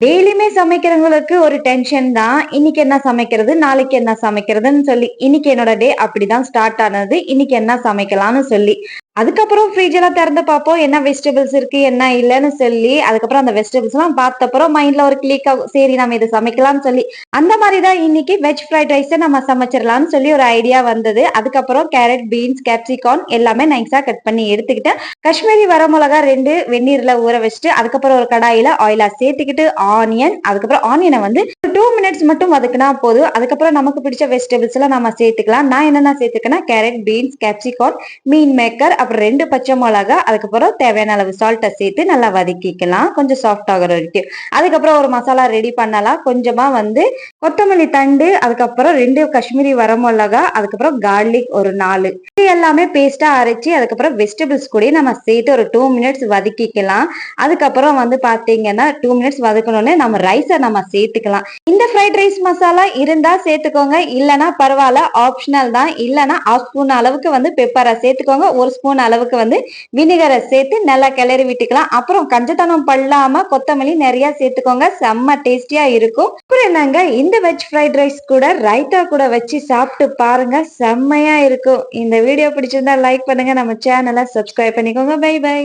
டெய்லியுமே சமைக்கிறவங்களுக்கு ஒரு டென்ஷன் தான். இன்னைக்கு என்ன சமைக்கிறது? நாளைக்கு என்ன சமைக்கிறதுன்னு சொல்லி. இன்னைக்கு என்னோட டே அப்படிதான் ஸ்டார்ட் ஆனது. இன்னைக்கு என்ன சமைக்கலாம்னு சொல்லி. அதுக்கப்புறம் ஃப்ரிட்ஜ் எல்லாம் திறந்து பார்ப்போம். என்ன வெஜிடபிள்ஸ் இருக்கு, என்ன இல்லன்னு சொல்லி. அதுக்கப்புறம் அந்த வெஜிடபிள்ஸ்லாம் பார்த்தப்புறம் மைண்ட்ல ஒரு கிளிக் ஆகும். சரி நம்ம இத சமைக்கலாம்னு சொல்லி. அந்த மாரி தான் இன்னைக்கு வெஜ் ஃப்ரைட் ரைஸ நம்ம சமைச்சிரலாம்னு சொல்லி ஒரு ஐடியா வந்தது. அதுக்கப்புறம் கேரட், பீன்ஸ், கேப்சிகார்ன் எல்லாமே நைஸா கட் பண்ணி எடுத்துக்கிட்டேன். காஷ்மீரி வரமிளகா 2 வெந்நீர்ல ஊற வச்சுட்டு, அதுக்கப்புறம் ஒரு கடாயில ஆயில சேர்த்துக்கிட்டு, ஆனியன், அதுக்கப்புறம் ஆனியன வந்து ஒரு 2 மினிட்ஸ் மட்டும் வதக்குனா போதும். அதுக்கப்புறம் நமக்கு பிடிச்ச வெஜிடபிள்ஸ் எல்லாம் நம்ம சேர்த்துக்கலாம். நான் என்னென்ன சேர்த்துக்கேன்னா, கேரட், பீன்ஸ், கேப்சிகார்ன், மீன் மேக்கர், அப்புறம் 2 பச்சை மிளகா, அதுக்கப்புறம் தேவையான அளவு சால்ட்டை சேர்த்து நல்லா வதக்கிக்கலாம். கொஞ்சம் சாஃப்ட் ஆகுற வரைக்கும். அதுக்கப்புறம் ஒரு மசாலா ரெடி பண்ணலாம். கொஞ்சமா வந்து கொத்தமல்லி தண்டு, அதுக்கப்புறம் 2 காஷ்மீரி வரமிளகா, அதுக்கப்புறம் கார்லிக் ஒரு 4. இது எல்லாமே பேஸ்டா அரைச்சி அதுக்கப்புறம் வெஜிடபிள்ஸ் கூட நம்ம சேர்த்து ஒரு 2 மினிட்ஸ் வதக்கிக்கலாம். அதுக்கப்புறம் வந்து பாத்தீங்கன்னா 2 மினிட்ஸ் வதக்கணும்னு நம்ம ரைஸை நம்ம சேர்த்துக்கலாம். இந்த ஃப்ரைட் ரைஸ் மசாலா இருந்தா சேர்த்துக்கோங்க, இல்லைன்னா பரவாயில்ல, ஆப்ஷனல் தான். இல்லைன்னா 1/2 ஸ்பூன் அளவுக்கு வந்து பெப்பரை சேர்த்துக்கோங்க. 1 ஸ்பூன் அளவுக்கு வந்து வினிகரை சேர்த்து நல்லா கிளறி விட்டுக்கலாம். அப்புறம் கஞ்சத்தனம் பல்லாம கொத்தமல்லி நிறைய சேர்த்துக்கோங்க. செம்ம டேஸ்டியா இருக்கும். அப்புறம் என்னங்க, இந்த வெஜ் ஃப்ரைட் ரைஸ் கூட ரைத்தா கூட வச்சு சாப்பிட்டு பாருங்க, செம்மையா இருக்கும். இந்த வீடியோ பிடிச்சிருந்தா லைக் பண்ணுங்க, நம்ம சேனலை சப்ஸ்கிரைப் பண்ணிக்கோங்க. Bye by.